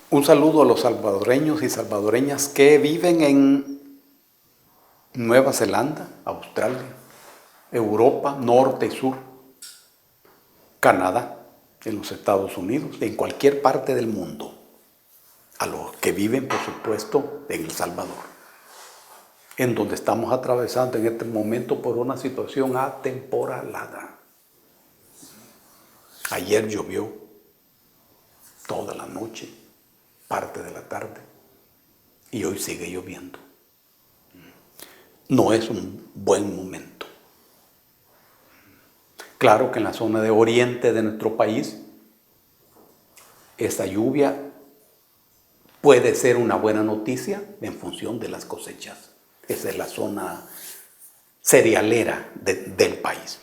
Un saludo a los salvadoreños y salvadoreñas que viven en Nueva Zelanda, Australia, Europa, norte y sur, Canadá, en los Estados Unidos, en cualquier parte del mundo. A los que viven, por supuesto, en El Salvador, en donde estamos atravesando en este momento por una situación atemporalada. Ayer llovió toda la noche, parte de la tarde, y hoy sigue lloviendo. No es un buen momento. Claro que en la zona de oriente de nuestro país, esta lluvia puede ser una buena noticia en función de las cosechas. Esa es la zona cerealera del país.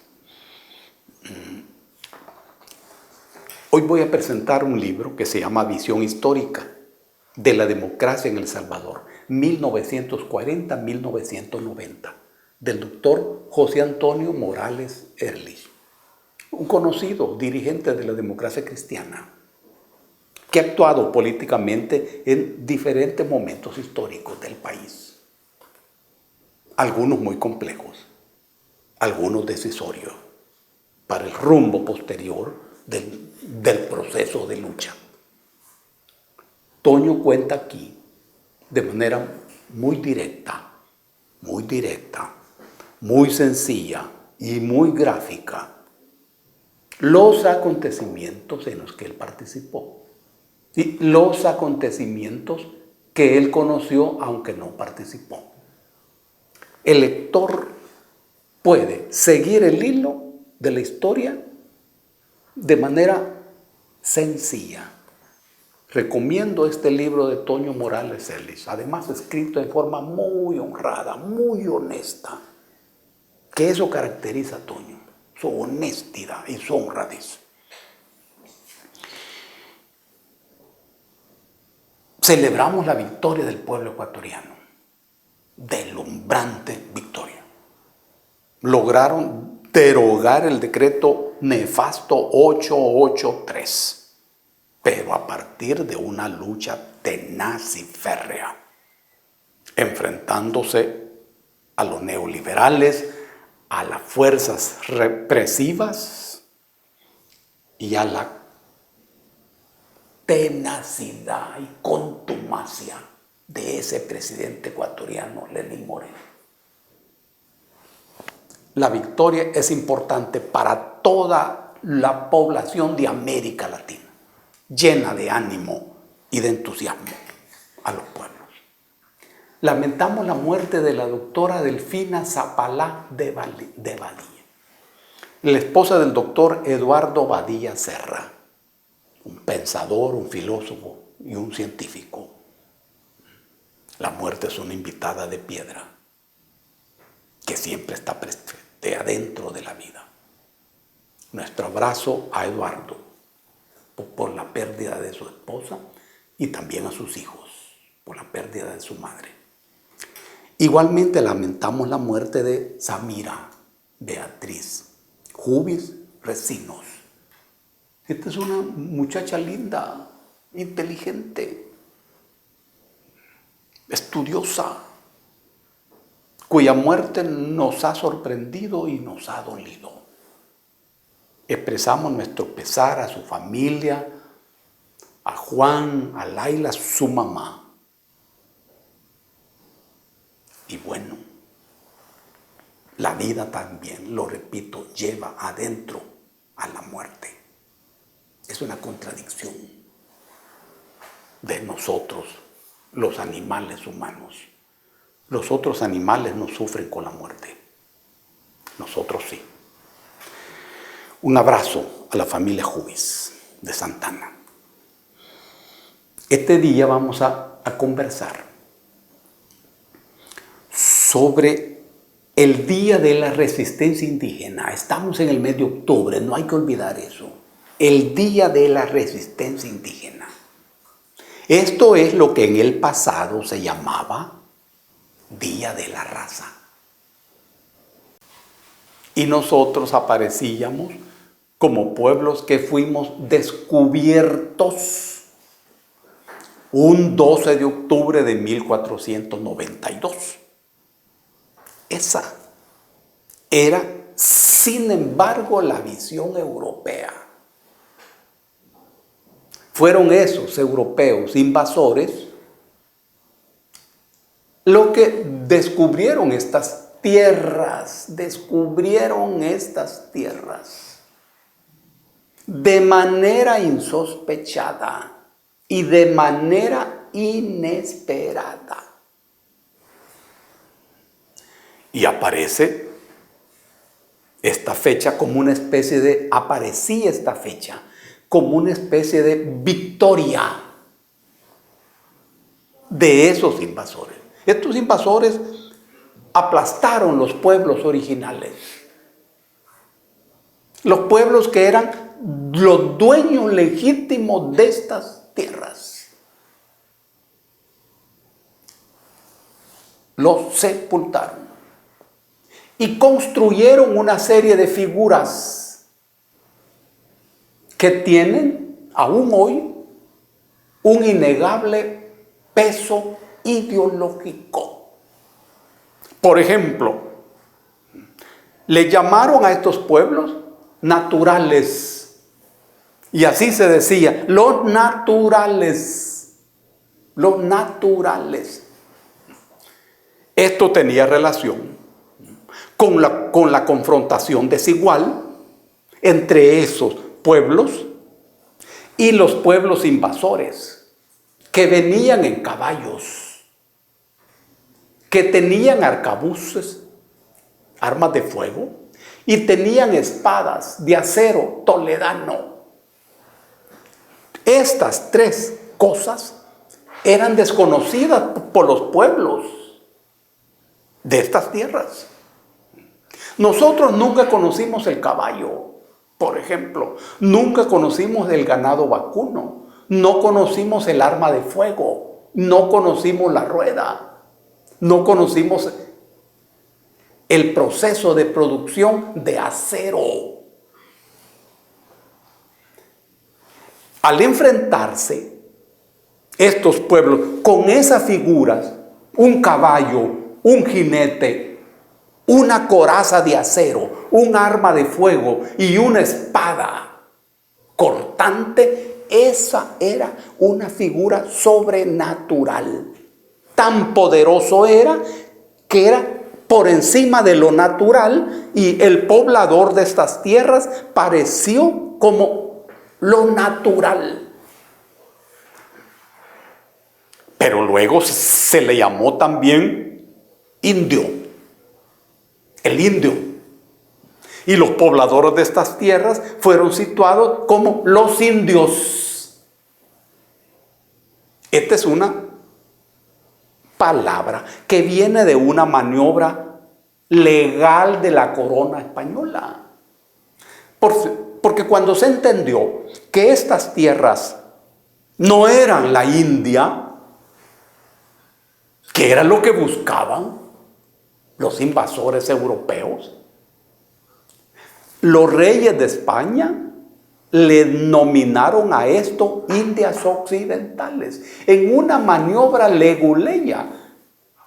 Hoy voy a presentar un libro que se llama Visión Histórica de la Democracia en El Salvador, 1940-1990, del doctor José Antonio Morales Ehrlich, un conocido dirigente de la democracia cristiana, que ha actuado políticamente en diferentes momentos históricos del país. Algunos muy complejos, algunos decisorios para el rumbo posterior del proceso de lucha. Toño cuenta aquí de manera muy directa, muy sencilla y muy gráfica los acontecimientos en los que él participó y los acontecimientos que él conoció aunque no participó. El lector puede seguir el hilo de la historia de manera sencilla. Recomiendo este libro de Toño Morales Ehrlich, además escrito en forma muy honrada, muy honesta, que eso caracteriza a Toño, su honestidad y su honradez. Celebramos la victoria del pueblo ecuatoriano, deslumbrante victoria. Lograron derogar el decreto nefasto 883, pero a partir de una lucha tenaz y férrea, enfrentándose a los neoliberales, a las fuerzas represivas y a la tenacidad y contumacia de ese presidente ecuatoriano, Lenín Moreno. La victoria es importante para toda la población de América Latina, llena de ánimo y de entusiasmo a los pueblos. Lamentamos la muerte de la doctora Delfina Zapalá de Badilla, la esposa del doctor Eduardo Badilla Serra, un pensador, un filósofo y un científico. La muerte es una invitada de piedra que siempre está presente adentro de la vida. Nuestro abrazo a Eduardo por la pérdida de su esposa y también a sus hijos por la pérdida de su madre. Igualmente lamentamos la muerte de Samira Beatriz Jubis Recinos. Esta es una muchacha linda, inteligente, estudiosa, cuya muerte nos ha sorprendido y nos ha dolido. Expresamos nuestro pesar a su familia, a Juan, a Laila, su mamá. Y bueno, la vida también, lo repito, lleva adentro a la muerte. Es una contradicción de nosotros, los animales humanos. Los otros animales no sufren con la muerte. Nosotros sí. Un abrazo a la familia Jubis de Santana. Este día vamos a conversar sobre el Día de la Resistencia Indígena. Estamos en el mes de octubre, no hay que olvidar eso. El Día de la Resistencia Indígena. Esto es lo que en el pasado se llamaba Día de la Raza. Y nosotros aparecíamos como pueblos que fuimos descubiertos un 12 de octubre de 1492. Esa era, sin embargo, la visión europea. Fueron esos europeos invasores los que descubrieron estas tierras, de manera insospechada y de manera inesperada. Y aparecía esta fecha como una especie de victoria de esos invasores. Estos invasores aplastaron los pueblos originales, los pueblos que eran los dueños legítimos de estas tierras. Los sepultaron y construyeron una serie de figuras que tienen aún hoy un innegable peso ideológico. Por ejemplo, le llamaron a estos pueblos naturales, y así se decía, los naturales. Esto tenía relación con la confrontación desigual entre esos pueblos y los pueblos invasores, que venían en caballos, que tenían arcabuces, armas de fuego, y tenían espadas de acero toledano. Estas tres cosas eran desconocidas por los pueblos de estas tierras. Nosotros nunca conocimos el caballo, por ejemplo, nunca conocimos el ganado vacuno, no conocimos el arma de fuego, no conocimos la rueda, no conocimos el proceso de producción de acero. Al enfrentarse estos pueblos con esas figuras, un caballo, un jinete, una coraza de acero, un arma de fuego y una espada cortante, esa era una figura sobrenatural. Tan poderoso era que era por encima de lo natural, y el poblador de estas tierras pareció como lo natural. Pero luego se le llamó también indio. El indio. Y los pobladores de estas tierras fueron situados como los indios. Esta es una palabra que viene de una maniobra legal de la corona española. Porque cuando se entendió que estas tierras no eran la India, que era lo que buscaban los invasores europeos, los reyes de España le nominaron a esto Indias Occidentales, en una maniobra leguleya,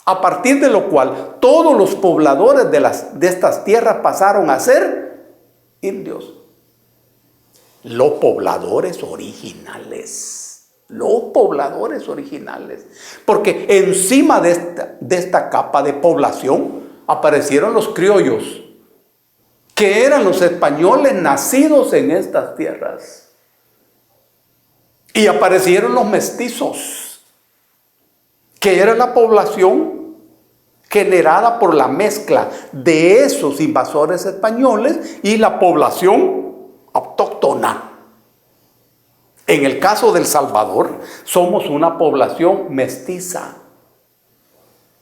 a partir de lo cual todos los pobladores de estas tierras pasaron a ser indios. Los pobladores originales. Porque encima de esta capa de población aparecieron los criollos, que eran los españoles nacidos en estas tierras. Y aparecieron los mestizos, que era la población generada por la mezcla de esos invasores españoles y la población autóctona. En el caso de El Salvador, somos una población mestiza,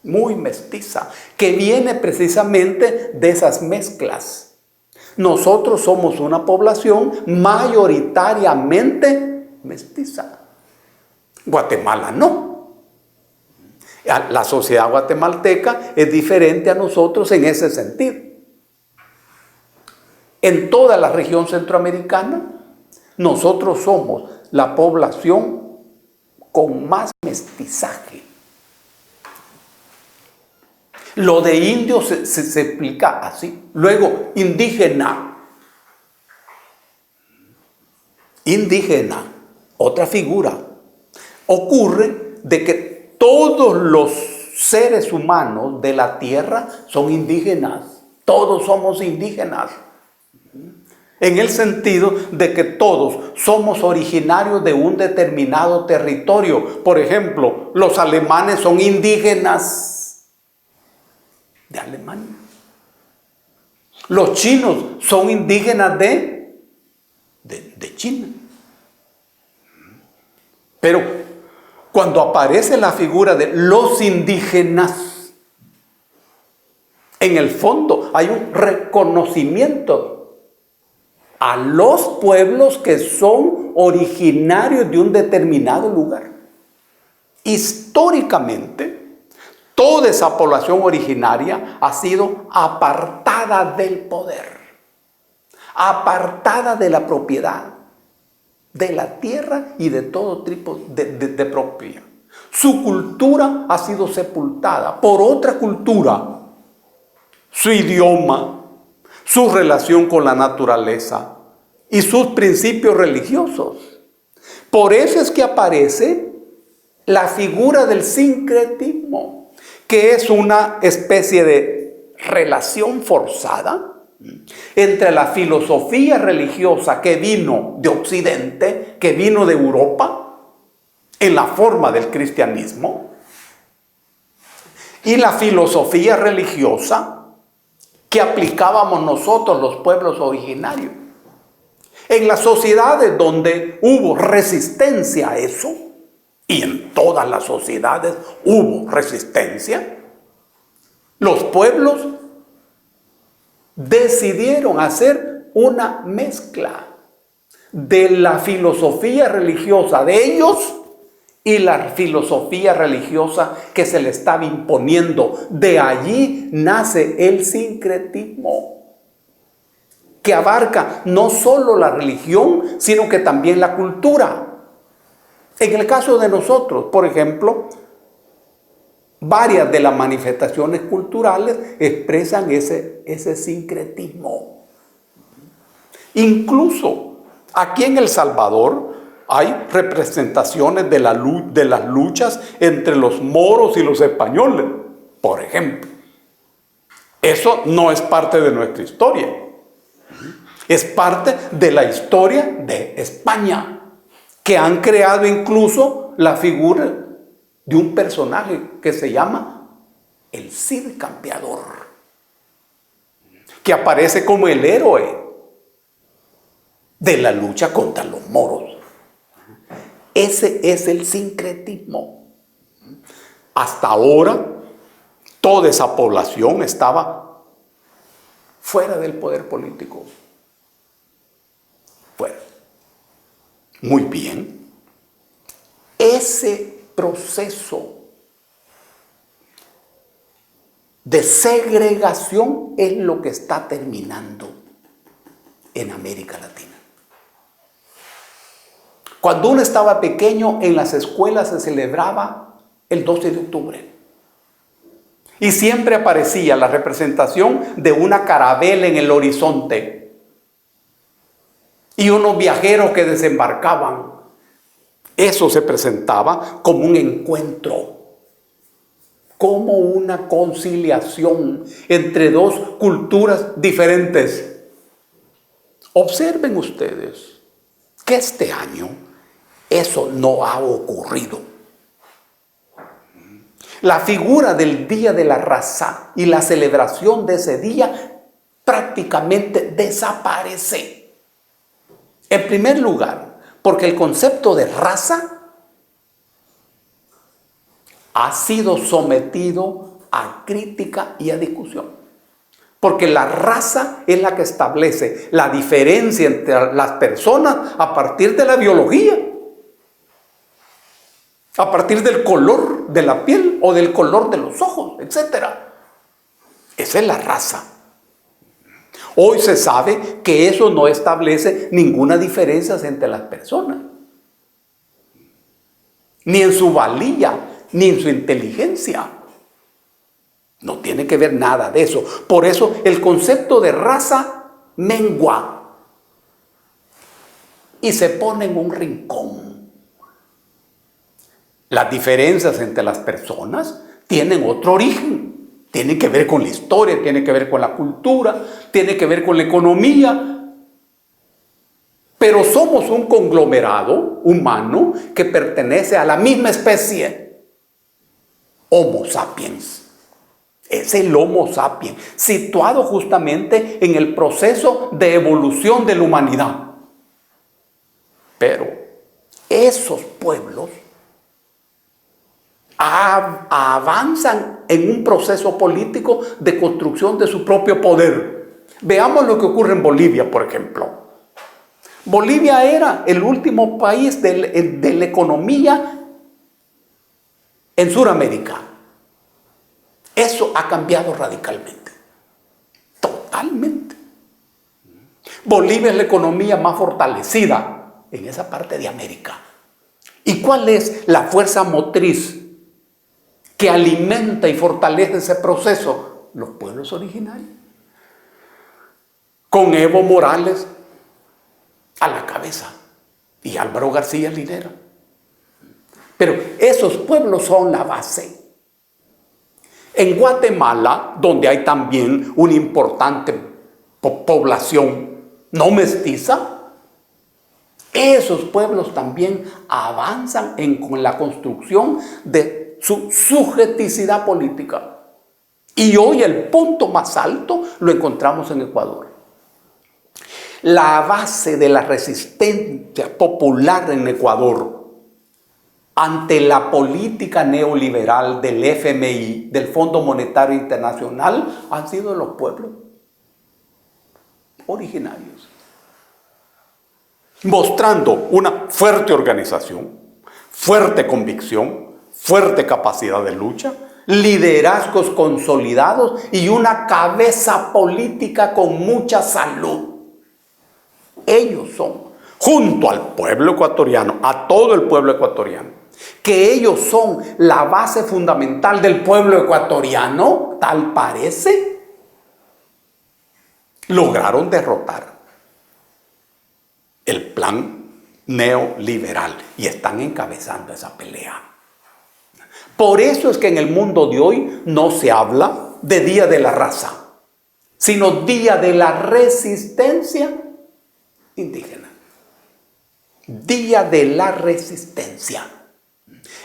muy mestiza, que viene precisamente de esas mezclas. Nosotros somos una población mayoritariamente mestiza. Guatemala no. La sociedad guatemalteca es diferente a nosotros en ese sentido. En toda la región centroamericana, nosotros somos la población con más mestizaje. Lo de indio se explica así. Luego, indígena. Indígena, otra figura. Ocurre de que todos los seres humanos de la tierra son indígenas. Todos somos indígenas. En el sentido de que todos somos originarios de un determinado territorio. Por ejemplo, los alemanes son indígenas de Alemania. Los chinos son indígenas de China. Pero cuando aparece la figura de los indígenas, en el fondo hay un reconocimiento a los pueblos que son originarios de un determinado lugar. Históricamente, toda esa población originaria ha sido apartada del poder, apartada de la propiedad, de la tierra y de todo tipo de propiedad. Su cultura ha sido sepultada por otra cultura, su idioma, su relación con la naturaleza y sus principios religiosos. Por eso es que aparece la figura del sincretismo, que es una especie de relación forzada entre la filosofía religiosa que vino de Occidente, que vino de Europa, en la forma del cristianismo, y la filosofía religiosa que aplicábamos nosotros los pueblos originarios. En las sociedades donde hubo resistencia a eso, y en todas las sociedades hubo resistencia, los pueblos decidieron hacer una mezcla de la filosofía religiosa de ellos y la filosofía religiosa que se le estaba imponiendo. De allí nace el sincretismo, que abarca no solo la religión, sino que también la cultura. En el caso de nosotros, por ejemplo, varias de las manifestaciones culturales expresan ese sincretismo. Incluso aquí en El Salvador hay representaciones de las luchas entre los moros y los españoles, por ejemplo. Eso no es parte de nuestra historia. Es parte de la historia de España, que han creado incluso la figura de un personaje que se llama el Cid Campeador, que aparece como el héroe de la lucha contra los moros. Ese es el sincretismo. Hasta ahora, toda esa población estaba fuera del poder político. Fuera. Muy bien. Ese proceso de segregación es lo que está terminando en América Latina. Cuando uno estaba pequeño, en las escuelas se celebraba el 12 de octubre. Y siempre aparecía la representación de una carabela en el horizonte. Y unos viajeros que desembarcaban. Eso se presentaba como un encuentro, como una conciliación entre dos culturas diferentes. Observen ustedes que este año eso no ha ocurrido. La figura del Día de la Raza y la celebración de ese día prácticamente desaparece. En primer lugar, porque el concepto de raza ha sido sometido a crítica y a discusión. Porque la raza es la que establece la diferencia entre las personas a partir de la biología, a partir del color de la piel o del color de los ojos, etc. Esa es la raza. Hoy se sabe que eso no establece ninguna diferencia entre las personas. ni en su valía, ni en su inteligencia. No tiene que ver nada de eso. Por eso el concepto de raza mengua y se pone en un rincón. Las diferencias entre las personas tienen otro origen. Tienen que ver con la historia, tienen que ver con la cultura, tienen que ver con la economía. Pero somos un conglomerado humano que pertenece a la misma especie, Homo sapiens. Es el Homo sapiens, situado justamente en el proceso de evolución de la humanidad. Pero esos pueblos avanzan en un proceso político de construcción de su propio poder. Veamos lo que ocurre en Bolivia, por ejemplo. Bolivia era el último país de la economía en Sudamérica. Eso ha cambiado radicalmente, totalmente. Bolivia es la economía más fortalecida en esa parte de América. ¿Y cuál es la fuerza motriz que alimenta y fortalece ese proceso? Los pueblos originarios. Con Evo Morales a la cabeza y Álvaro García Linera. Pero esos pueblos son la base. En Guatemala, donde hay también una importante población no mestiza, esos pueblos también avanzan con la construcción de su subjeticidad política. Y hoy el punto más alto lo encontramos en Ecuador. La base de la resistencia popular en Ecuador ante la política neoliberal del FMI, del Fondo Monetario Internacional, han sido los pueblos originarios, mostrando una fuerte organización, fuerte convicción, fuerte capacidad de lucha, liderazgos consolidados y una cabeza política con mucha salud. Ellos son, junto al pueblo ecuatoriano, a todo el pueblo ecuatoriano, que ellos son la base fundamental del pueblo ecuatoriano, tal parece, lograron derrotar el plan neoliberal y están encabezando esa pelea. Por eso es que en el mundo de hoy no se habla de Día de la Raza, sino Día de la Resistencia Indígena. Día de la Resistencia.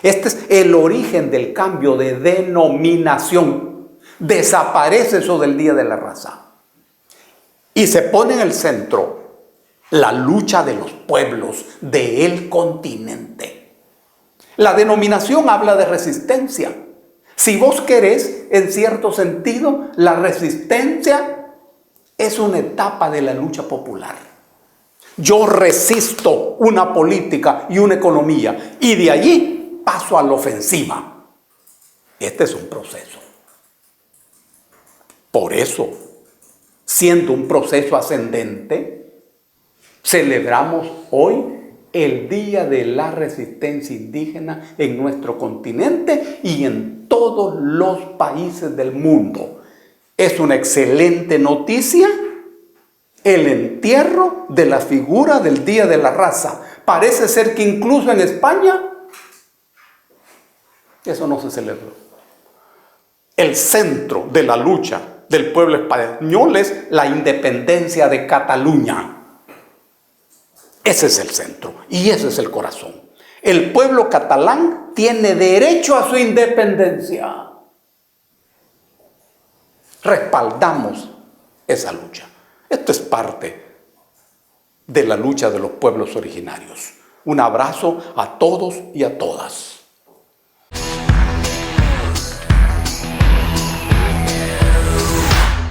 Este es el origen del cambio de denominación. Desaparece eso del Día de la Raza. Y se pone en el centro la lucha de los pueblos del continente. La denominación habla de resistencia. Si vos querés, en cierto sentido, la resistencia es una etapa de la lucha popular. Yo resisto una política y una economía y de allí paso a la ofensiva. Este es un proceso. Por eso, siendo un proceso ascendente, celebramos hoy el Día de la Resistencia Indígena en nuestro continente y en todos los países del mundo. Es una excelente noticia el entierro de la figura del Día de la Raza. Parece ser que incluso en España eso no se celebró. El centro de la lucha del pueblo español es la independencia de Cataluña. Ese es el centro y ese es el corazón. El pueblo catalán tiene derecho a su independencia. Respaldamos esa lucha. Esto es parte de la lucha de los pueblos originarios. Un abrazo a todos y a todas.